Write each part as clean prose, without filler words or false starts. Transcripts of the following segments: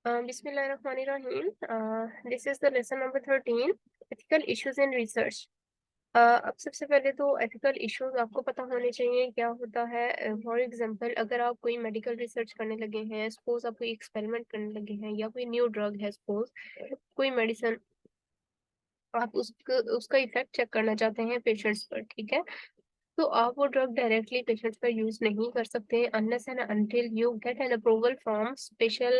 Bismillahirrahmanirrahim. This is the lesson number 13, ethical issues in research. अब सबसे पहले तो एथिकल इश्यूज आपको पता होने चाहिए क्या होता है। फॉर एग्जांपल, अगर आप कोई मेडिकल रिसर्च करने लगे हैं, सपोज आप कोई एक्सपेरिमेंट करने लगे हैं या कोई न्यू ड्रग है, सपोज कोई मेडिसिन, आप उसका इफेक्ट चेक करना चाहते हैं पेशेंट्स पर, ठीक है। तो आप वो ड्रग डायरेक्टली पेशेंट्स पर यूज नहीं कर सकते unless and until you get an approval from special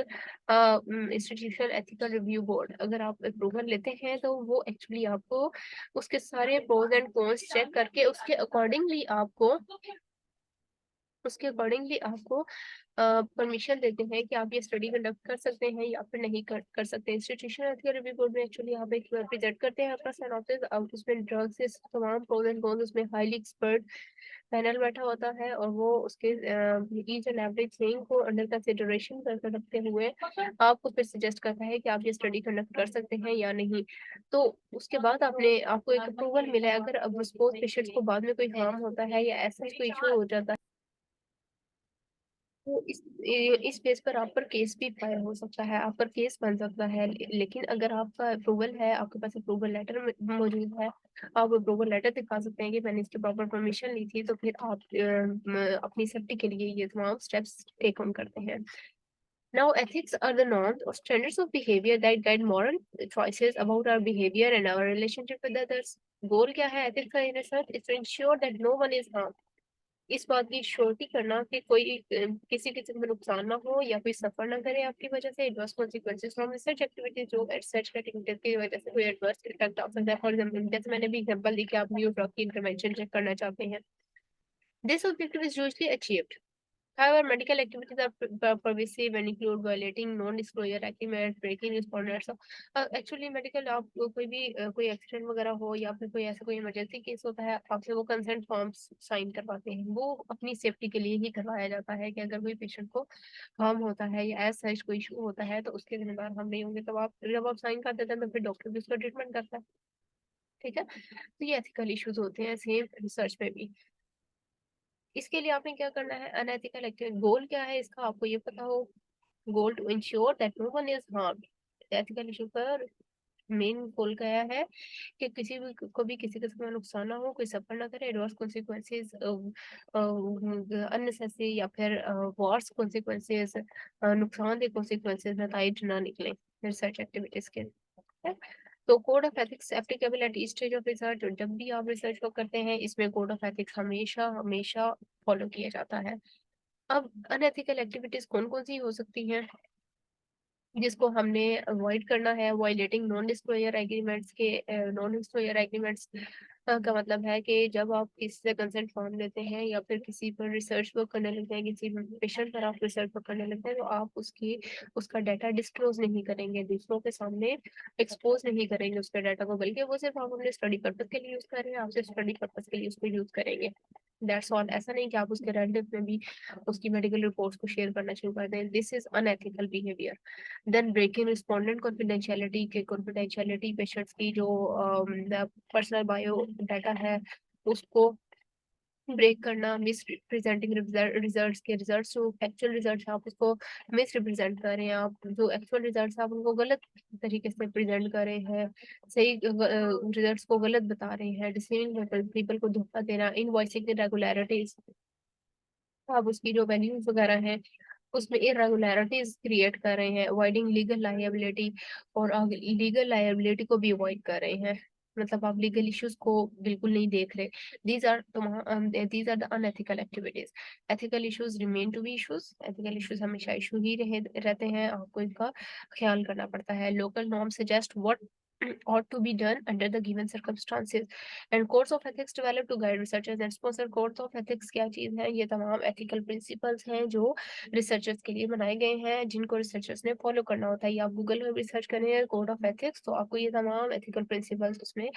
institutional ethical review board. अगर आप अप्रूवल लेते हैं तो वो एक्चुअली आपको उसके सारे प्रोज एंड कॉन्स चेक करके उसके अकॉर्डिंगली आपको परमिशन देते हैं कि आप ये स्टडी कंडक्ट कर सकते हैं या फिर नहीं कर सकते। इंस्टीट्यूशनल एथिकल रिव्यू बोर्ड में एक्चुअली आप एक प्रेजेंट करते हैं आपका सिनॉप्सिस, आप उसमें ड्रग्स से तमाम प्रोज एंड कॉन्स, उसमें हाईली एक्सपर्ट पैनल बैठा होता है और वो उसके ईच एंड एवरी थिंग को अंडर कंसिडरेशन कर रखते हुए आपको फिर सजेस्ट करता है कि आप ये स्टडी कंडक्ट कर सकते हैं या नहीं। तो उसके बाद आपको एक अप्रूवल मिला है। अगर अब सपोज पेशेंट्स को बाद में कोई हार्म होता है या ऐसा कोई इशू हो जाता है, तो इस बेस पर आप पर केस भी फाइल हो सकता है, आप पर केस बन सकता है। लेकिन अगर आपका अप्रूवल है, आपके पास अप्रूवल लेटर मौजूद है, आप अप्रूवल लेटर दिखा सकते हैं कि मैंने इसकी प्रॉपर परमिशन ली थी, तो फिर आप अपनी सेफ्टी के लिए ये तमाम स्टेप्स टेक ऑन करते हैं। Now, ethics are the norms or standards of behavior that guide moral choices about our behavior and our relationship with others. गोल क्या है ethics का research? Is to ensure that no one is harmed. इस बात की surety करना कि कोई किसी किस्म का नुकसान ना हो या कोई सफर ना करे आपकी वजह से। Adverse consequences from research activities, जो रिसर्च एक्टिविटीज की वजह से कोई एडवर्स इफेक्ट आ सकता है। फॉर एग्जांपल, जैसे मैंने भी एग्जांपल दी कि आप न्यू ड्रग की इंटरवेंशन चेक करना चाहते हैं, this objective is usually achieved. However, medical activities are pervasive and include violating non-disclosure agreements, breaking responders. So, actually medical, आप कोई भी कोई एक्सीडेंट वगैरह हो या फिर कोई ऐसा कोई इमरजेंसी केस होता है, आपसे वो कंसेंट फॉर्म्स साइन करवाते हैं। वो अपनी सेफ्टी के लिए ही करवाया जाता है कि अगर कोई पेशेंट को हार्म होता है या एज सच कोई इशू होता है तो उसके जिम्मेदार हम नहीं होंगे। तब जब आप साइन कर देते हैं तो फिर डॉक्टर भी उसका ट्रीटमेंट करता है, ठीक है। तो ये एथिकल इश्यूज होते हैं सेम रिसर्च में भी। इसके लिए आपने क्या करना है, अनएथिकल एक्टिविटी। गोल क्या है इसका आपको ये पता हो। Goal to ensure that no one is harm. Ethical issue पर मेन गोल क्या है कि किसी भी को भी किसी किस्म का नुकसान ना हो, कोई सफर ना करे, एडवर्स कॉन्सिक्वेंसेस, अननेसेसरी या फिर वर्स कॉन्सिक्वेंसेस, नुकसानदेह कॉन्सिक्वेंसेस नताइज ना निकले रिसर्च एक्टिविटीज के। तो code of ethics applicable at each stage of research. जब भी आप रिसर्च को करते हैं, इसमें कोड ऑफ एथिक्स हमेशा हमेशा फॉलो किया जाता है। अब अनएथिकल एक्टिविटीज कौन कौन सी हो सकती हैं जिसको हमने अवॉइड करना है? वायलेटिंग नॉन डिस्क्लोजर एग्रीमेंट्स के। नॉन डिस्क्लोजर एग्रीमेंट्स का मतलब है कि जब आप किसी से कंसेंट फॉर्म लेते हैं या फिर किसी पर रिसर्च वर्क करने लगते हैं, किसी पेशेंट पर आप रिसर्च वर्क करने लगते हैं, तो आप उसका डाटा डिस्क्लोज नहीं करेंगे, दूसरों के सामने एक्सपोज नहीं करेंगे उसके डाटा को, बल्कि वो सिर्फ आप अपने स्टडी पर्पज के लिए यूज कर रहे हैं, आप सिर्फ स्टडी पर्पज के लिए उसको यूज करेंगे। That's all. ऐसा नहीं कि आप उसके रिलेटिव में भी उसकी मेडिकल रिपोर्ट्स को शेयर करना शुरू कर दें। This is unethical behaviour. Then breaking respondent confidentiality के, कॉन्फिडेंशियलिटी पेशेंट्स की जो पर्सनल बायो डाटा है उसको ब्रेक करना, मिस प्रेजेंटिंग रिजल्ट्स के रिजल्ट्स जो एक्चुअल रिजल्ट्स आप उसको मिस रिप्रेजेंट कर रहे हैं, आप जो एक्चुअल रिजल्ट्स आप उनको गलत तरीके से प्रेजेंट कर रहे हैं, सही रिजल्ट्स को गलत बता रहे हैं, डिसीविंग पीपल को धोखा देना, इनवॉइसिंग इरेगुलरिटीज, आप उसकी जो वैल्यूज वगैरह हैं उसमें इरेगुलरिटीज क्रिएट कर रहे हैं, अवॉइडिंग लीगल लायबिलिटी, और लीगल लायबिलिटी को भी अवॉइड कर रहे हैं, मतलब आप लीगल इश्यूज को बिल्कुल नहीं देख रहे। These are the unethical activities. Ethical issues remain to be issues. Ethical issues हमेशा इशू ही रहते हैं, आपको इनका ख्याल करना पड़ता है। Local norm suggest what ought to be done under the given circumstances and codes of ethics developed to guide researchers and sponsor। codes of ethics क्या चीज है? ये तमाम ethical principles हैं जो रिसर्चर्स के लिए बनाए गए हैं, जिनको रिसर्चर्स ने फॉलो करना होता है। या आप गूगल में रिसर्च करें कोड ऑफ एथिक्स तो आपको ये तमाम एथिकल प्रिंसिपल्स उसमें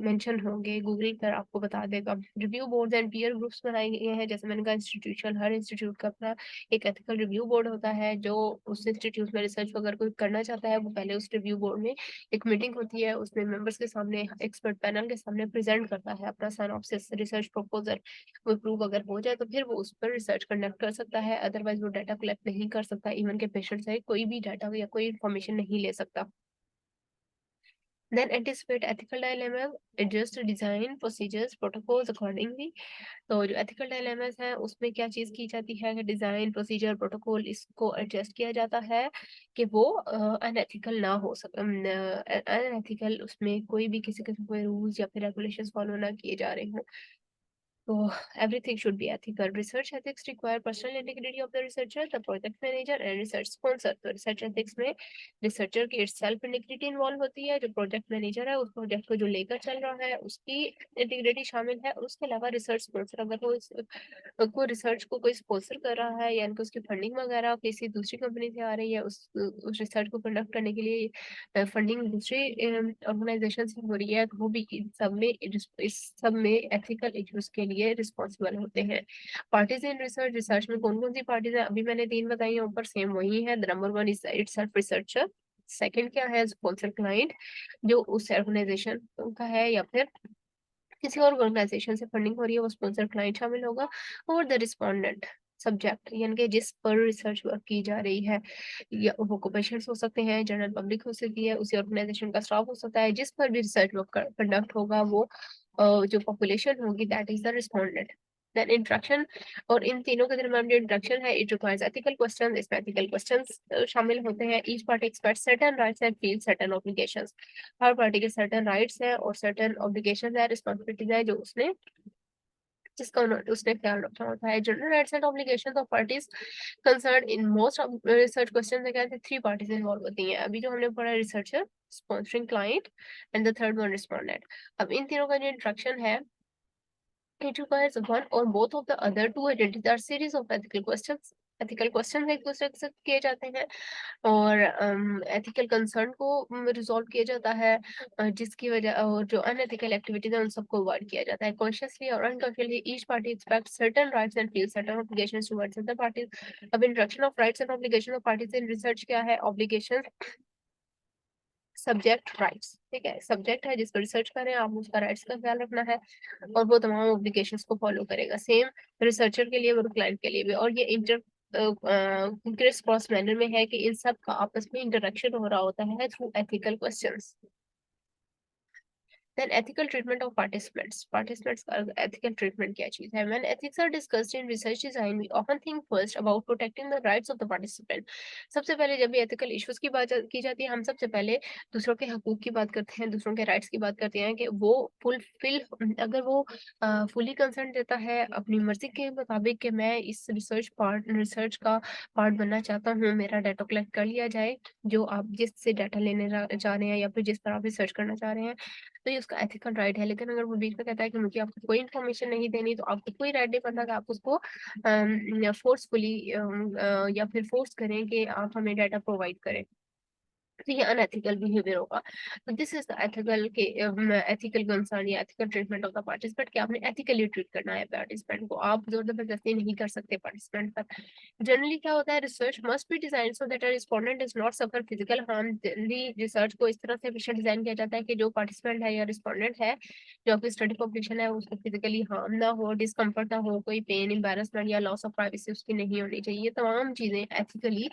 मेंशन होंगे, गूगल पर आपको बता देगा। Review board and peer groups बनाए गए हैं, जैसे मैंने कहा इंस्टीट्यूशन, हर इंस्टीट्यूट का अपना एक एथिकल रिव्यू बोर्ड होता है। जो उस इंस्टीट्यूट में रिसर्च अगर कोई करना चाहता है वो पहले उस रिव्यू बोर्ड में एक एक मीटिंग होती है, उसमें मेंबर्स के सामने, एक्सपर्ट पैनल के सामने प्रेजेंट करता है अपना सिनॉप्सिस रिसर्च प्रपोजल। वो अप्रूव अगर हो जाए तो फिर वो उस पर रिसर्च कंडक्ट कर सकता है, अदरवाइज वो डाटा कलेक्ट नहीं कर सकता, इवन के पेशेंट से कोई भी डाटा या कोई इन्फॉर्मेशन नहीं ले सकता। Then anticipate ethical dilemma, adjust design procedures protocols accordingly। तो जो एथिकल डायलेमास है उसमें क्या चीज की जाती है कि डिजाइन प्रोसीजर प्रोटोकॉल इसको एडजस्ट किया जाता है कि वो अनएथिकल ना हो सके, अनएथिकल उसमें कोई भी किसी किस्म के रूल्स या फिर रेगुलेशंस फॉलो ना किए जा रहे हों। तो everything should be ethical. Research ethics require personal integrity of the researcher, the project manager and research sponsor। तो research ethics में researcher की self integrity involve होती है, जो project manager है उस project को जो लेकर चल रहा है उसकी integrity शामिल है, और उसके अलावा research sponsor अगर वो रिसर्च को कोई स्पॉन्सर कर रहा है या उसकी फंडिंग वगैरह किसी दूसरी कंपनी से आ रही है, उस रिसर्च को कंडक्ट करने के लिए फंडिंग दूसरी ऑर्गेनाइजेशन से हो रही है, तो वो भी इस सब में एथिकल इश्यूज के लिए रिस्पॉन्सिबल होते हैं। पार्टीज इन रिसर्च, रिसर्च में कौन कौन सी पार्टीज है, अभी मैंने 3 बताई है ऊपर, सेम वही है। Number 1 is itself researcher, second क्या है स्पॉन्सर क्लाइंट जो उस ऑर्गेनाइजेशन का है या फिर किसी और ऑर्गेनाइजेशन से फंडिंग हो रही है, वो स्पॉन्सर क्लाइंट शामिल होगा। और द रिस्पोंडेंट सब्जेक्ट यानी कि जिस पर रिसर्च वर्क की जा रही है, या वो पेशेंट्स हो सकते हैं, जनरल पब्लिक हो सकती है, उसी ऑर्गेनाइजेशन का स्टाफ हो सकता है, जिस पर भी रिसर्च वर्क कंडक्ट होगा वो जो पॉपुलेशन होगी that is the respondent. Then interaction, और इन तीनों के दरमियान जो इंट्रक्शन है इट रिक्वायर्स एथिकल क्वेश्चन, इसमें एथिकल क्वेश्चंस शामिल होते हैं। Each party expects certain rights and feel certain obligations. हर पार्टी के सर्टेन राइट्स है और सर्टेन ऑब्लिगेशंस है, रिस्पांसिबिलिटीज है जो जिसका उसने ख्याल रखना होता है। General rights and obligations of parties concern in most research question में क्या 3 पार्टीज इन्वॉल्व होती हैं। अभी जो हमने पढ़ा researcher, sponsoring client and the third one respondent. अब इन तीनों का जो इंट्रक्शन है, it requires one or both of the other to identify a series of ethical questions। Ethical question एक दूसरे से किए जाते हैं और एथिकल कंसर्न को रिजॉल्व किया जाता है, जिसकी वजह और जो अनएथिकल एक्टिविटीज है उन सबको अवॉइड किया जाता है। कॉन्शियसली और unconsciously each party expect certain rights and feel certain obligations towards other parties. अब interaction of rights and obligation of parties in research क्या है, ऑब्लिगेशन सब्जेक्ट राइट्स, ठीक है, सब्जेक्ट है जिसको रिसर्च कर रहे हैं आप, उसका राइट्स का ख्याल रखना है और वो तमाम ऑब्लिगेशंस को फॉलो करेगा, सेम रिसर्चर के लिए और क्लाइंट के लिए भी। और ये इंटर क्रिस क्रॉस मैनर में है कि इन सब का आपस में इंटरेक्शन हो रहा होता है through ethical questions. Then ethical treatment of participants। Participants का ethical treatment क्या चीज है? When ethics are discussed in research design, we often think first about protecting the rights of the participant। सबसे पहले जब भी ethical issues की बात की जाती है, हम सबसे पहले दूसरों के हकूक की बात करते हैं, दूसरों के राइट्स की बात करते हैं कि वो फुलफिल, अगर वो फुली कंसर्न देता है अपनी मर्जी के मुताबिक कि मैं इस रिसर्च का पार्ट बनना चाहता हूँ, मेरा डाटा कलेक्ट कर लिया जाए, जो आप जिससे डाटा लेने चाह रहे हैं या फिर जिस पर आप रिसर्च करना चाह रहे हैं, तो ये उसका एथिकल राइट है। लेकिन अगर वो बीच में कहता है कि मुझे आपको कोई इन्फॉर्मेशन नहीं देनी, तो आपको कोई राइट नहीं बनता कि आप उसको फोर्सफुली या फिर फोर्स करें कि आप हमें डाटा प्रोवाइड करें, तो ये अनएथिकल बिहेवियर होगा। तो this is the ethical concern या ethical treatment of the participant, कि आपने एथिकली ट्रीट करना है पार्टिसिपेंट को, आप जोर जबरदस्ती नहीं कर सकते पार्टिसिपेंट पर। जनरली क्या होता है, research must be design so that a respondent does not suffer physical harm. Generally research को इस तरह से हमेशा डिजाइन किया जाता है कि जो पार्टिसिपेंट है या रिस्पोंडेंट है, जो आपकी स्टडी पब्लिकेशन है, उसको फिजिकली हार्म ना हो, डिस्कम्फर्ट ना हो, कोई पेन, एम्बैरेसमेंट या लॉस ऑफ प्राइवेसी उसकी नहीं होनी चाहिए। ये तमाम चीजें एथिकली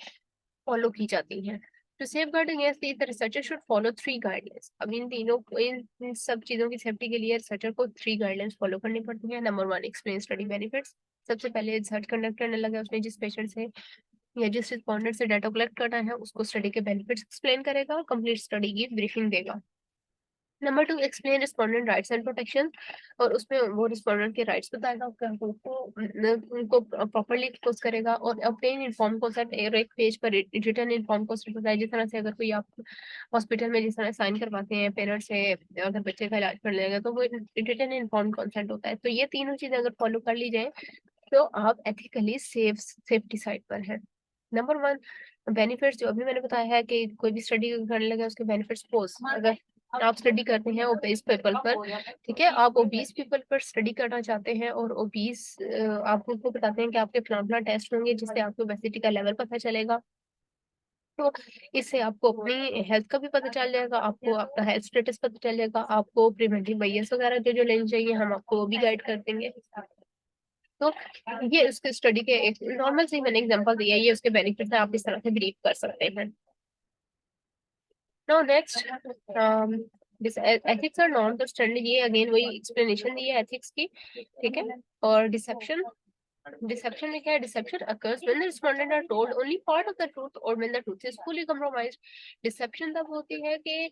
फॉलो की जाती हैं। To safeguard against these, the researcher should follow 3 guidelines। अब इन तीनों इन सब चीजों की सेफ्टी के लिए रिसर्चर को 3 गाइडलाइंस फॉलो करनी पड़ती है। Number 1 explain study benefits. सबसे पहले रिसर्च कंडक्ट करने लगा उसने जिस पेशेंट से या जिस रिस्पोंडेंट से डाटा कलेक्ट करना है, उसको स्टडी के बेनिफिट्स एक्सप्लेन करेगा और कंप्लीट स्टडी की ब्रीफिंग देगा। Number 2 explain respondent rights and protection, और उसमें वो रिस्पोंडेंट के राइट्स बताएगा, उसके हकूक को उनको प्रॉपर्ली एक्सपोज करेगा। और ऑब्टेन इन्फॉर्म कंसेंट, एक पेज पर रिटन इन्फॉर्म कंसेंट होता है, जिस तरह से अगर कोई आप हॉस्पिटल में जिस तरह साइन करवाते हैं पेरेंट्स से अगर बच्चे का इलाज कर लेगा, तो वो रिटन इन्फॉर्म कंसेंट होता है। तो ये तीनों चीजें अगर फॉलो कर ली जाए तो आप एथिकली सेफ्टी साइड पर है। नंबर 1 बेनिफिट्स, जो अभी मैंने बताया है कि कोई भी स्टडी करने लगे उसके बेनिफिट्स। सपोज अगर आप स्टडी करते हैं ओबीस पीपल पर, ठीक है, आप ओबीस पीपल पर स्टडी करना चाहते हैं और ओबीस आप उनको बताते हैं कि आपके फलाना टेस्ट होंगे जिससे आपको ओबेसिटी का लेवल पता चलेगा, तो इससे आपको अपनी हेल्थ का भी पता चल जाएगा, आपको आपका हेल्थ स्टेटस पता चल जाएगा, आपको प्रिवेंटिव मेजर्स वगैरह जो लेनी चाहिए हम आपको वो भी गाइड कर देंगे। तो ये उसके स्टडी के एक नॉर्मल से मैंने एग्जांपल दिया है, ये उसके बेनिफिट है, आप इस तरह से ब्रीफ कर सकते हैं। Now next, this ethics are non तो स्टैंडर्ड, ये अगेन वही एक्सप्लेनेशन दी है एथिक्स की, ठीक है। और डिसेप्शन, डिसेप्शन में क्या है, dissipation occurs when the respondent are told only part of the truth or when the truth is fully compromised। Deception तब होती है कि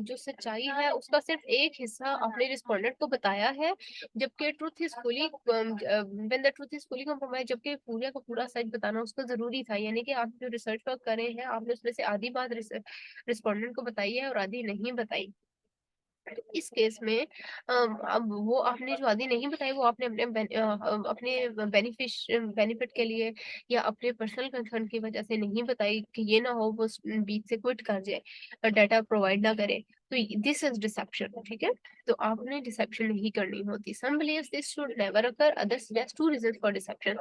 जो सच्चाई है उसका सिर्फ एक हिस्सा आपने रिस्पोंडेंट को बताया है, जबकि truth is fully when the truth is fully compromise, जबकि पूरा का पूरा सच बताना उसको जरूरी था। यानी कि आप जो रिसर्च वर्क कर रहे हैं आपने उसमें से आधी बात रिस्पोंडेंट को बताई है और आधी नहीं बताई। तो इस केस में अब वो आपने जो आदि नहीं बताई वो आपने अपने बेनिफिट के लिए या अपने पर्सनल कंसर्न की वजह से नहीं बताई कि ये ना हो वो बीच से क्विट कर जाए, डाटा प्रोवाइड ना करे। तो दिस इज डिसेप्शन, ठीक है। तो आपने डिसेप्शन नहीं करनी होती। Some believes this should never occur, others suggest two reasons for deception.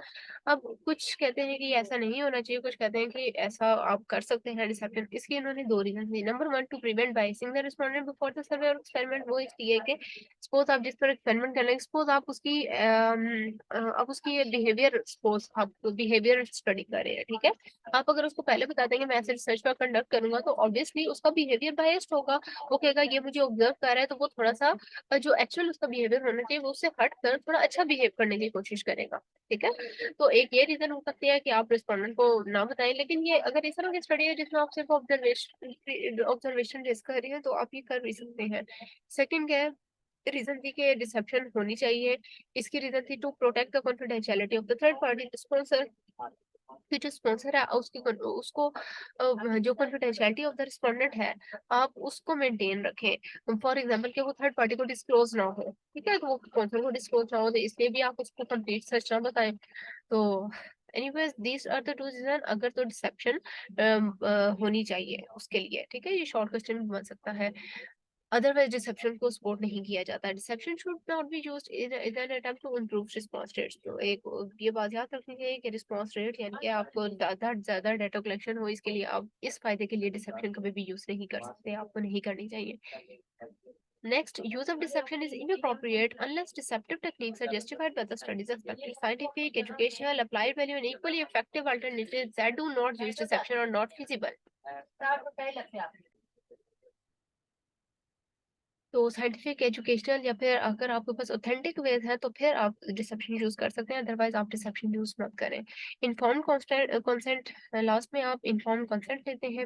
अब कुछ कहते हैं कि ऐसा नहीं होना चाहिए, कुछ कहते हैं कि ऐसा आप कर सकते हैं डिसेप्शन। इसके इन्होंने दो रीजन दिए। Number one, to prevent biasing the respondent before the survey और एक्सपेरिमेंट। वो इसलिए कि सपोज आप जिस पर एक्सपेरिमेंट कर रहे हैं, सपोज आप उसकी बिहेवियर, सपोज आप बिहेवियर स्टडी कर रहे हैं, ठीक है। आप अगर उसको पहले बता देंगे मैं ऐसे रिसर्च पर कंडक्ट करूंगा तो ऑब्वियसली उसका बिहेवियर बायस्ड होगा। वो कहेगा ये मुझे ऑब्जर्व कर रहा है, तो वो थोड़ा सा जो एक्चुअल उसका बिहेवियर होना चाहिए वो उससे हट कर थोड़ा अच्छा बिहेव करने की कोशिश करेगा, ठीक है। तो एक ये रीजन हो सकती है कि आप रिस्पोंडेंट को ना बताएं। लेकिन ये अगर इस तरह की स्टडी है जिसमें आप सिर्फ ऑब्जर्वेशन रेस कर रही है तो आप ये कर भी सकते हैं। सेकंड क्या है, रीजन थी कि डिसेप्शन होनी चाहिए। इसकी रीजन थी to protect the confidentiality of the third party sponsor, कि जो स्पॉन्सर है उसको जो कॉन्फिडेंशियलिटी ऑफ द रिस्पोंडेंट है आप उसको मेंटेन रखें। फॉर एग्जांपल कि वो थर्ड पार्टी को डिस्क्लोज ना हो, ठीक है। तो वो स्पॉन्सर को डिस्क्लोज ना हो तो इसलिए भी आप उसको कंप्लीट सच ना बताएं। तो anyways these are the two reason. अगर तो डिसेप्शन होनी चाहिए उसके लिए, ठीक है। ये शॉर्ट क्वेश्चन भी बन सकता है। अदरवाइज डिसेप्शन को सपोर्ट नहीं किया जाता। Deception should not be used in an attempt to improve response rates. तो एक ये बात याद रखनी चाहिए कि रिस्पांस रेट यानी कि आपको ज्यादा डाटा कलेक्शन हो, इसके लिए आप इस फायदे के लिए डिसेप्शन कभी भी यूज नहीं कर सकते, आपको नहीं करनी चाहिए। Next, use of deception is inappropriate unless deceptive techniques are justified by the studies expected. Scientific, educational, applied value, and equally effective alternatives that do not use deception are not feasible. तो scientific, educational या फिर अगर आपके पास authentic veg है तो फिर आप डिसेप्शन यूज कर सकते हैं, अदरवाइज आप डिसेप्शन यूज मत करें। इन्फॉर्म कंसेंट, लास्ट में आप इन्फॉर्म कंसेंट लेते हैं।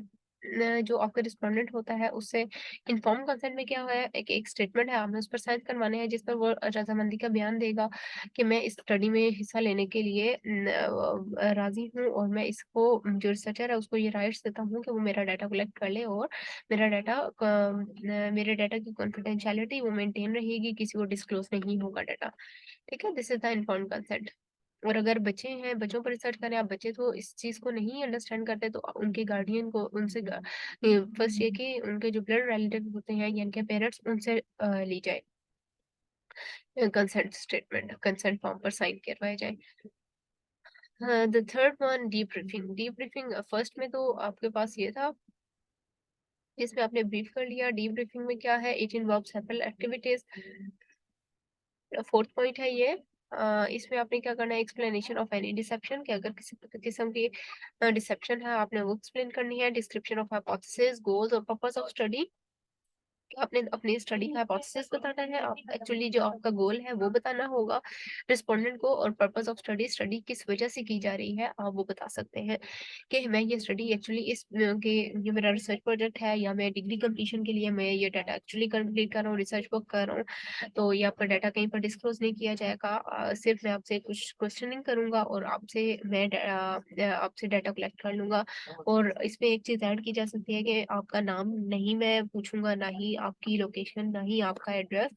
जो आपका रिस्पोंडेंट होता है उससे इन्फॉर्म कंसेंट में क्या है, एक स्टेटमेंट है, आपने उस पर साइन करवाने हैं जिस पर वो रजामंदी का बयान देगा कि मैं इस स्टडी में हिस्सा लेने के लिए राजी हूँ और मैं इसको जो रिसर्चर है उसको ये राइट्स देता हूँ कि वो मेरा डाटा कलेक्ट कर ले और मेरा डाटा मेरे डाटा की कॉन्फिडेंशियलिटी वो मेंटेन रहेगी, किसी को डिस्क्लोज नहीं होगा डाटा, ठीक है। This is the informed consent. और अगर बच्चे हैं, बच्चों पर रिसर्च करें, आप बच्चे तो इस चीज को नहीं अंडरस्टैंड करते तो उनके गार्डियन को उनसे फर्स्ट ये कि उनके जो ब्लड रिलेटिव होते हैं यानी कि पेरेंट्स उनसे ली जाए कंसेंट स्टेटमेंट, कंसेंट फॉर्म पर साइन करवाए जाए। The third one, debriefing. Debriefing first में तो आपके पास ये था जिसमें आपने ब्रीफ कर लिया। डीब्रीफिंग में क्या है, it involves several activities. Fourth point है ये, इसमें आपने क्या करना है, एक्सप्लेनेशन ऑफ एनी डिसेप्शन, कि अगर किसी किस्म की डिसेप्शन है आपने वो एक्सप्लेन करनी है। डिस्क्रिप्शन ऑफ हाइपोथेसिस, गोल्स और पर्पस ऑफ स्टडी, आपने अपनी स्टडी का हाइपोथेसिस बताना है, आप एक्चुअली जो आपका गोल है वो बताना होगा रिस्पोंडेंट को। और पर्पस ऑफ स्टडी, स्टडी किस वजह से की जा रही है आप वो बता सकते हैं कि मैं ये स्टडी एक्चुअली के ये मेरा रिसर्च प्रोजेक्ट है या मैं डिग्री कंप्लीशन के लिए मैं ये डाटा एक्चुअली कंप्लीट कर रहा हूँ, रिसर्च वर्क कर रहा हूँ। तो ये आपका डाटा कहीं पर डिस्क्लोज नहीं किया जाएगा, सिर्फ मैं आपसे कुछ क्वेश्चनिंग करूंगा और आपसे डाटा कलेक्ट कर लूंगा। और इसमें एक चीज ऐड की जा सकती है कि आपका नाम नहीं मैं पूछूंगा, ना ही आपकी लोकेशन, ना ही आपका एड्रेस,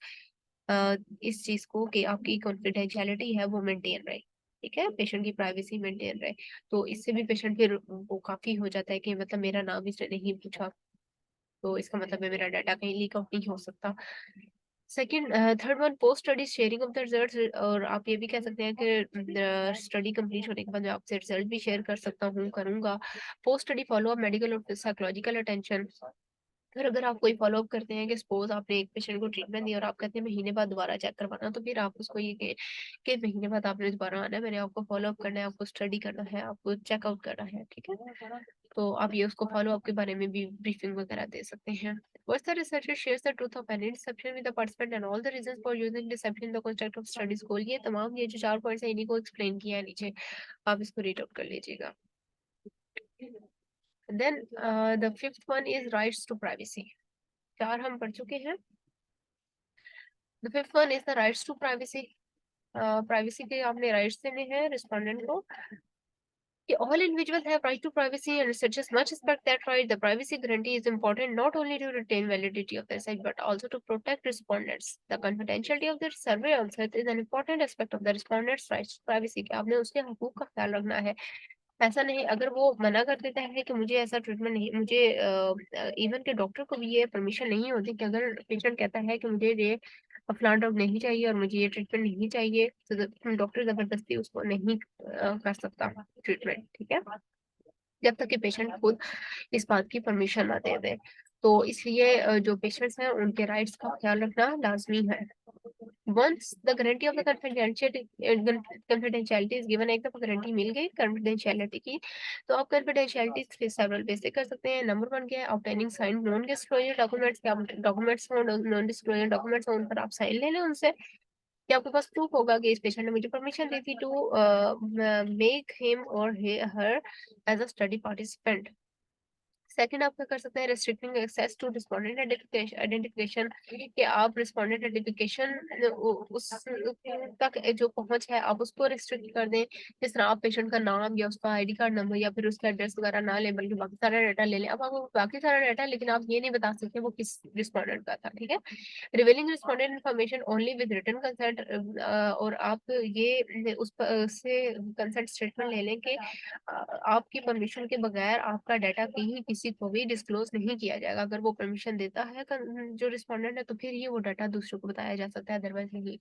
इस चीज को कि आपकी कॉन्फिडेंशियलिटी है वो मेंटेन रहे, ठीक है, पेशेंट की प्राइवेसी मेंटेन रहे। तो इससे भी पेशेंट फिर वो काफी हो जाता है कि मतलब मेरा नाम इसने नहीं पूछा तो इसका मतलब है मेरा डाटा कहीं लीक आउट नहीं हो सकता। Second third one post study sharing of the results, और आप ये भी कह सकते हैं कि स्टडी कंप्लीट होने के बाद मैं आपसे रिजल्ट भी शेयर कर सकता हूँ, करूंगा। Post study follow up medical और साइकोलॉजिकल अटेंशन, फिर अगर आप कोई फॉलो अप करते हैं कि सपोज आपने एक पेशेंट को ट्रीटमेंट दिया और आप कहते हैं महीने बाद दोबारा चेक करवाना, तो फिर आप उसको ये कहें कि महीने बाद आपने दोबारा आना है, मैंने आपको फॉलो अप करना है, आपको स्टडी करना है, आपको चेकआउट करना है, ठीक है। तो आप ये उसको फॉलो अप के बारे में भी ब्रीफिंग वगैरह दे सकते हैं। Once the researcher shares the truth of any deception with the participant and all the reasons for using deception in the construct of studies goal, ये तमाम ये जो 4 पॉइंट्स है इन्हीं को एक्सप्लेन किया है नीचे, आप इसको रीड आउट कर लीजिएगा। Then the fifth one is rights to privacy. 4 हम पढ़ चुके हैं। The fifth one is the rights to privacy. Privacy के आपने राइट्स देने हैं रिस्पोंडेंट को कि all individuals have right to privacy and researchers must respect that right. The privacy guarantee is important not only to retain validity of the site but also to protect respondents. The confidentiality of the survey answers is an important aspect of the respondents' rights to privacy. कि आपने उसके हकूक का ख्याल रखना है। ऐसा नहीं, अगर वो मना कर देता है कि मुझे ऐसा ट्रीटमेंट नहीं, मुझे इवन के डॉक्टर को भी ये परमिशन नहीं होती कि अगर पेशेंट कहता है कि मुझे ये फलाना ड्रग नहीं चाहिए और मुझे ये ट्रीटमेंट नहीं चाहिए, तो डॉक्टर जबरदस्ती उसको नहीं कर सकता ट्रीटमेंट, ठीक है, जब तक कि पेशेंट खुद इस बात की परमिशन ना दे दे। तो इसलिए जो पेशेंट्स हैं उनके राइट्स का ख्याल रखना लाजमी है। Once the guarantee of the confidentiality is given, एक दफा गारंटी मिल गई confidentiality की, तो आप confidentiality सेवरल वे से कर सकते हैं। नंबर 1 क्या है, obtaining signed non disclosure documents, क्या डॉक्यूमेंट्स नॉन डिस्क्लोजर डॉक्यूमेंट्स उन पर आप साइन ले लें उनसे, कि आपके पास प्रूफ होगा कि इस पेशेंट ने मुझे परमिशन दी थी to make him or her as a study participant. Second आप क्या कर सकते हैं, restricting access to respondent identification, कि आप रिस्पोंडेंट आइडेंटिफिकेशन उस तक जो पहुंच है आप उसको रिस्ट्रिक्ट कर दें। जिस तरह आप पेशेंट का नाम या उसका आईडी कार्ड नंबर या फिर उसका एड्रेस वगैरह ना लें, बल्कि बाकी सारा डाटा ले लें। अब आपको बाकी सारा डाटा, लेकिन आप ये नहीं बता सकते वो किस रिस्पोंडेंट का था, ठीक है। Revealing respondent information only with written consent, और आप ये उस से कंसेंट स्टेटमेंट ले लें कि आपकी परमिशन के बगैर आपका डाटा कहीं किसी को भी डिस्क्लोज नहीं किया जाएगा। अगर वो परमिशन देता है जो रिस्पोंडेंट है, तो फिर ये वो डाटा दूसरों को बताया जा सकता है, अदरवाइज नहीं।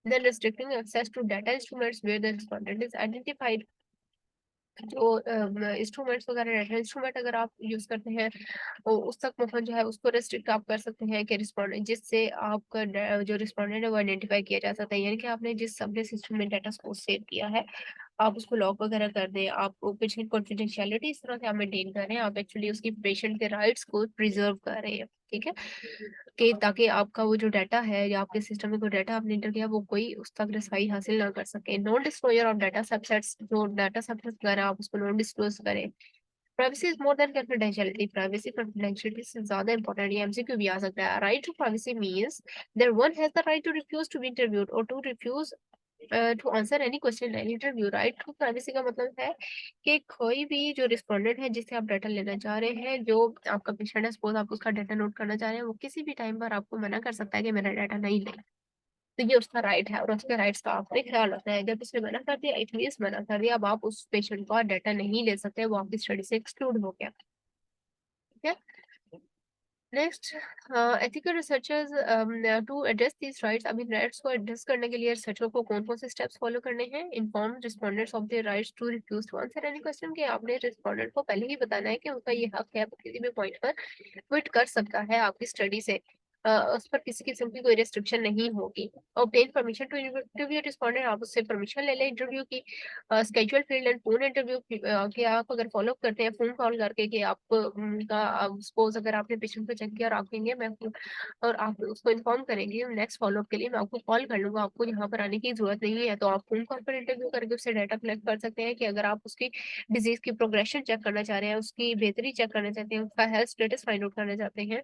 Then restricting access to data instruments where the respondent is identified, जो इंस्ट्रूमेंट्स वगैरह डाटा इंस्ट्रूमेंट अगर आप यूज करते हैं तो उस तक पहुंच जो है उसको रेस्ट्रिक्ट आप कर सकते हैं कि रिस्पोंडेंट, जिससे आपका जो रिस्पोंडेंट है वो आइडेंटिफाई किया जा सकता है। यानी कि आपने जिस अपने सिस्टम में डाटा को सेव किया है आप उसको लॉक वगैरह कर दें, आप पेशेंट कॉन्फिडेंशियलिटी इस तरह से आप मेंटेन कर रहे हैं, आप एक्चुअली उसकी पेशेंट के राइट्स को प्रिजर्व कर रहे हैं, ठीक है, कि ताकि आपका वो जो डाटा है या आपके सिस्टम में कोई डाटा आपने इंटर किया वो कोई उस तक रसाई हासिल ना कर सके। Non disclosure of data subsets, जो डाटा सबसेट्स वगैरह आप उसको नॉन डिस्क्लोज करें। Privacy is more than confidentiality, privacy confidentiality से ज्यादा इंपॉर्टेंट है। एमसीक्यू भी आ सकता है। Right to privacy means that one has the right to refuse to be interviewed और to refuse to answer any question in interview. Right to privacy का मतलब है कि कोई भी जो रिस्पोंडेंट है जिससे आप डाटा लेना चाह रहे हैं, जो आपका पेशेंट है, सपोज आप उसका डाटा नोट करना चाह रहे हैं, वो किसी भी टाइम पर आपको मना कर सकता है कि मेरा डाटा नहीं ले। तो ये उसका राइट है और उसके राइट्स का आपने ख्याल रखना है। जब उसने मना कर दिया, एटलीस्ट मना कर दिया, अब आप उस पेशेंट का डाटा नहीं ले सकते, वो आपकी स्टडी से एक्सक्लूड हो गया, ठीक है। Next, ethical researchers to address these rights. अब इन राइट्स को एड्रेस करने के लिए रिसर्चर को कौन कौन से स्टेप्स फॉलो करने हैं। Inform respondents of their rights to refuse to answer any question, कि आपने रिस्पोंडेंट को पहले ही बताना है कि उनका ये हक है, वो किसी भी पॉइंट पर क्विट कर सकता है आपकी स्टडी से, उस पर किसी किस्म की कोई रेस्ट्रिक्शन नहीं होगी। Obtain permission to interview respondent, आप उससे परमिशन ले लें इंटरव्यू की। Schedule field and phone interview, कि आप अगर फॉलो करते हैं फोन कॉल करके कि आप का सपोज अगर आपने पेशेंट को चेक किया और आप कहेंगे मैं और आप उसको इन्फॉर्म करेंगे नेक्स्ट फॉलोअप के लिए मैं आपको कॉल कर लूंगा, आपको यहाँ पर आने की जरूरत नहीं है, तो आप फोन कॉल पर इंटरव्यू करके उससे डाटा कलेक्ट कर सकते हैं कि अगर आप उसकी डिजीज की प्रोग्रेशन चेक करना चाह रहे हैं, उसकी बेहतरी चेक करना चाहते हैं, उसका हेल्थ स्टेटस फाइंड आउट करना चाहते हैं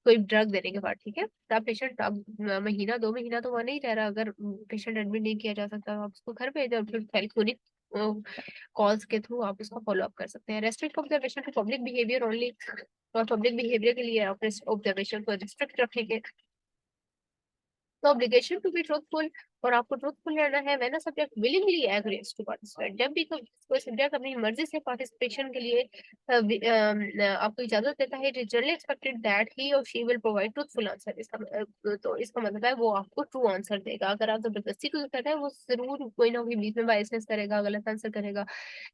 कोई ड्रग देने के बाद, ठीक है। तो आप पेशेंट अब महीना 2 महीना तो वहाँ नहीं रह रहा, अगर पेशेंट एडमिट नहीं किया जा सकता आप उसको घर भेज दें, फिर टेलीफोनिक कॉल्स के थ्रू आप उसका फॉलो अप कर सकते हैं। Restrict observation to public behaviour only, और पब्लिक बिहेवियर के लिए आप ऑब्जर्वेशन को रिस्ट्रिक्ट रखेंगे। तो ऑब्लिगेशन टू बी ट्रूथफुल, और आपको ट्रूथफुल रहना है when a subject willingly agrees to participate. जब भी कोई सब्जेक्ट अपनी मर्जी से पार्टिसिपेशन के लिए आपको इजाजत देता है, it is generally expected that he or she will provide truthful answer. तो इसका मतलब है वो आपको ट्रू आंसर देगा। अगर आप जबरदस्ती कुछ कर रहे हैं, वो जरूर कोई ना कोई बीच में बायसनेस करेगा, गलत आंसर करेगा,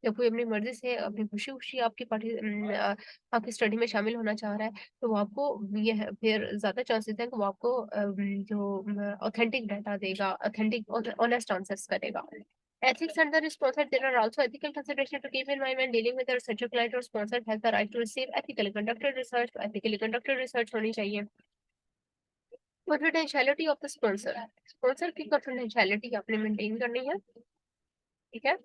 या कोई अपनी मर्जी से अपनी खुशी खुशी आपकी स्टडी में शामिल होना चाह रहा है, तो वो आपको ये है, फिर ज्यादा चांसेस है कि वो आपको जो ऑथेंटिक डाटा देगा, ऑथेंटिक ऑनेस्ट आंसर्स करेगा। Ethics and the sponsor, there are also ethical considerations to keep in mind when dealing with a research client or sponsor has the right to receive ethically conducted research। तो ethically conducted research होनी चाहिए। Confidentiality of the sponsor, sponsor की confidentiality आपने maintain करनी है, ठीक है।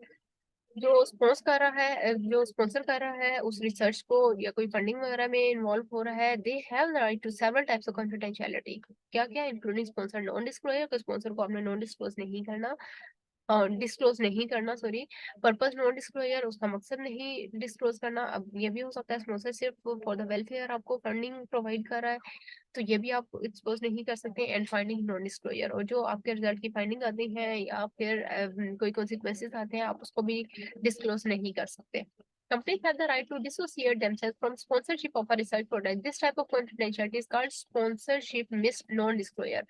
जो स्पॉन्सर कर रहा है उस रिसर्च को या कोई फंडिंग वगैरह में इन्वॉल्व हो रहा है, they have the right to several types of confidentiality. क्या क्या, इंक्लूडिंग स्पॉन्सर नॉन डिस्क्लोजर, तो स्पॉन्सर को आपने नॉन डिस्क्लोज नहीं करना, डिस्क्लोज नहीं करना, सॉरी। पर्पस नॉन डिस्क्लोजर, उसका मकसद नहीं डिस्क्लोज करना। अब ये भी हो सकता है स्पॉन्सर सिर्फ फॉर द वेलफेयर आपको फंडिंग प्रोवाइड कर रहा है, तो ये भी आप एक्सपोज नहीं कर सकते। एंड फाइंडिंग नॉन डिस्क्लोजर, और जो आपके रिजल्ट की फाइंडिंग आती है या फिर कोई कॉन्सिक्वेंसेस आते हैं, आप उसको भी डिस्क्लोज नहीं कर सकते। Companies have the right to dissociate themselves from sponsorship of a research product. This type of confidentiality is called sponsorship mis non-disclosure।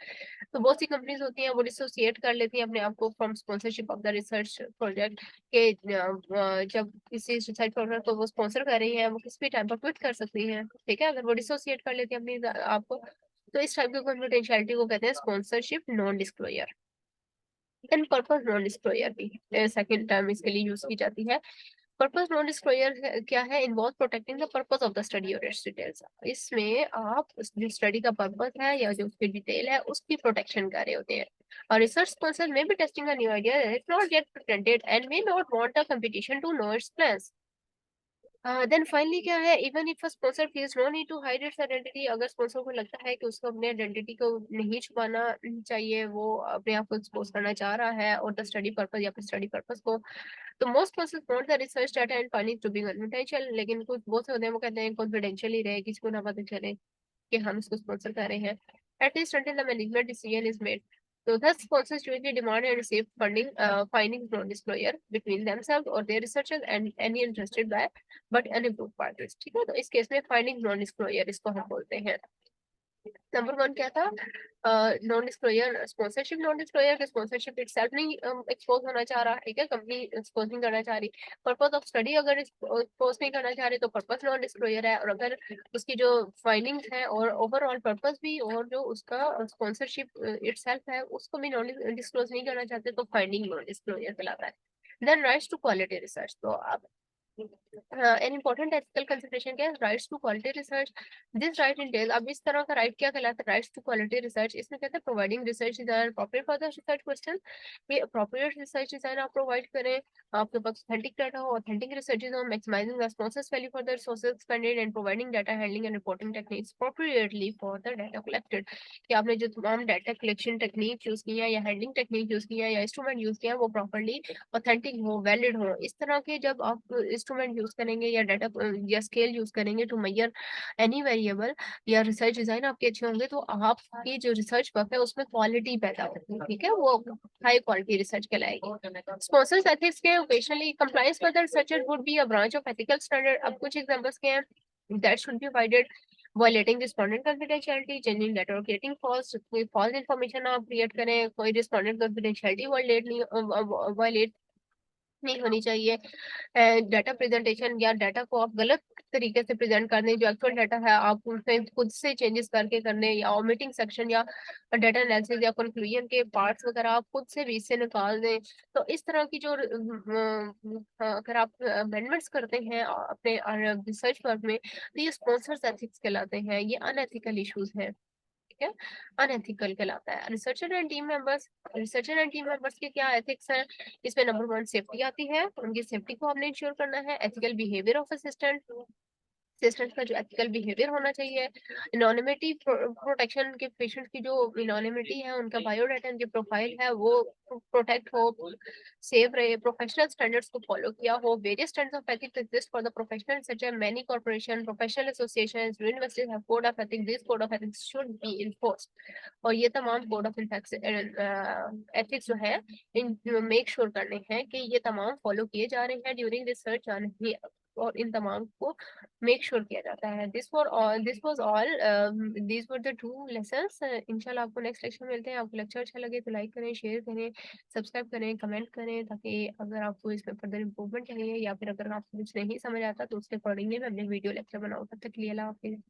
तो बहुत सी कंपनीज होती हैं, वो डिसोसिएट कर लेती हैं अपने आप को from sponsorship of the research project के। जब किसी रिसर्च प्रोजेक्ट को वो स्पॉन्सर कर रही है, वो किसी भी टाइम पर क्विट कर सकती है, ठीक है, अगर वो डिसोसिएट कर लेती है अपनी आपको। तो इस टाइप की कॉन्फिडेंशियलिटी को कहते हैं sponsorship non disclosure. Then purpose non disclosure भी सेकंड टर्म इसके लिए यूज की जाती है। पर्पस नॉन डिस्क्लोजर क्या है? Involve protecting the purpose of the study और इट्स डिटेल्स। इसमें आप जो स्टडी का पर्पस है या जो उसकी डिटेल है, उसकी प्रोटेक्शन कर रहे होते हैं। और रिसर्च स्पॉन्सर में be testing a new idea if not yet patented and may not want a competition to know its plans. Then finally क्या है? Even if a sponsor feels no need to hide its identity, अगर sponsor को लगता है कि उसको अपने identity को नहीं छुपाना चाहिए, वो अपने आप को एक्सपोज करना चाह रहा है और द स्टडी पर्पस या फिर स्टडी पर्पस को, तो most person want the research data and findings to be confidential. लेकिन कुछ बहुत से होते हैं वो कहते हैं कॉन्फिडेंशियल ही रहे, किसी को ना पता चले कि हम इसको स्पॉन्सर कर रहे हैं, at least until the management decision is made। So thus sponsors usually demand and receive funding findings non disclosure between themselves or their researchers and any interested by but unapproved parties। ठीक है, तो इस case में finding non disclosure इसको हम बोलते हैं। Number one क्या था? Non disclosure sponsorship. Non disclosure के स्पॉन्सरशिप इटसेल्फ नहीं एक्सपोज होना चाह रहा, ठीक है, कंपनी एक्सपोज नहीं करना चाह रही। पर्पस ऑफ स्टडी अगर एक्सपोज नहीं करना चाह रही तो पर्पस नॉन डिस्क्लोजर है। और अगर उसकी जो फाइंडिंग्स है और ओवरऑल पर्पस भी और जो उसका स्पॉन्सरशिप इटसेल्फ है उसको भी नॉन डिस्क्लोज नहीं करना चाहते, तो फाइंडिंग नॉन डिस्क्लोजर कहलाता है। Then rights to quality research. तो आप an important ethical consideration क्या है? Rights to quality research. This right entails, अब इस तरह का राइट क्या कहलाता है? राइट्स टू क्वालिटी रिसर्च, इसमें कहते हैं providing research design appropriate for the research question. ये अप्रोप्रिएट रिसर्च डिजाइन आप प्रोवाइड करें, आपके पास ऑथेंटिक डाटा हो, ऑथेंटिक रिसर्चेज हो, maximising responses value for the resources expended and providing data handling and reporting techniques appropriately for the data collected. कि आपने जो तमाम डाटा कलेक्शन टेक्निक यूज की है या हैंडलिंग टेक्निक यूज की है या इंस्ट्रूमेंट यूज किया है, वो प्रॉपर्ली ऑथेंटिक हो, वैलिड हो। इस तरह के जब आप इंस्ट्रूमेंट यूज करेंगे या डाटा या स्केल यूज करेंगे टू मेजर एनी वेरिएबल, या रिसर्च डिजाइन आपके अच्छे होंगे, तो आपकी जो रिसर्च वर्क है उसमें क्वालिटी पैदा होगी, ठीक है, वो हाई क्वालिटी रिसर्च कहलाएगी। स्पॉन्सर्स एथिक्स के occasionally compliance with the researcher would be a branch of ethical standard. अब कुछ एग्जांपल्स के हैं that should be avoided: violating respondent confidentiality, changing data or creating false, कोई false information आप create करें, कोई respondent confidentiality violate नहीं होनी चाहिए। डाटा प्रेजेंटेशन या डाटा को आप गलत तरीके से प्रेजेंट करने, जो एक्चुअल डाटा है आप उसमें खुद से चेंजेस करके करने, या ओमिटिंग सेक्शन या डाटा एनालिसिस या कंक्लूजन के पार्ट्स वगैरह आप खुद से भी इससे निकाल दें। तो इस तरह की जो अगर आप अमेंडमेंट्स करते हैं अपने रिसर्च वर्क में, तो ये स्पॉन्सर्स एथिक्स कहलाते हैं, ये अनएथिकल इश्यूज हैं, ठीक है, अनएथिकल कहलाता है। Researcher and team members, researcher and team members के क्या एथिक्स हैं? इसमें नंबर वन सेफ्टी आती है, उनकी सेफ्टी को हमने इंश्योर करना है। Ethical behaviour of assistant, sisters का जो एथिकल बिहेवियर होना चाहिए, एनोनिमिटी प्रोटेक्शन के पेशेंट की जो एनोनिमिटी है, उनका बायोडाटा, उनकी प्रोफाइल है वो प्रोटेक्ट हो, सेव रहे, प्रोफेशनल स्टैंडर्ड्स को फॉलो किया हो। Various standards of ethics exist for the professional such as many corporation, professional associations, universities have code of ethics, this code of ethics should be enforced. और ये तमाम code of ethics जो है in make sure करने हैं कि ये तमाम फॉलो किए जा रहे हैं ड्यूरिंग रिसर्च और इन तमाम को मेक श्योर किया जाता है। This was all, these were the two lessons. इंशाल्लाह आपको नेक्स्ट लेक्चर में मिलते हैं। आपको लेक्चर अच्छा लगे तो लाइक करें, शेयर करें, सब्सक्राइब करें, कमेंट करें, ताकि अगर आपको इसमें फर्दर इंप्रूवमेंट चाहिए या फिर अगर आपको कुछ नहीं समझ आता तो उसके अकॉर्डिंगली मैं अपने वीडियो लेक्चर बनाऊँ। तब तक के लिए अल्लाह हाफिज़।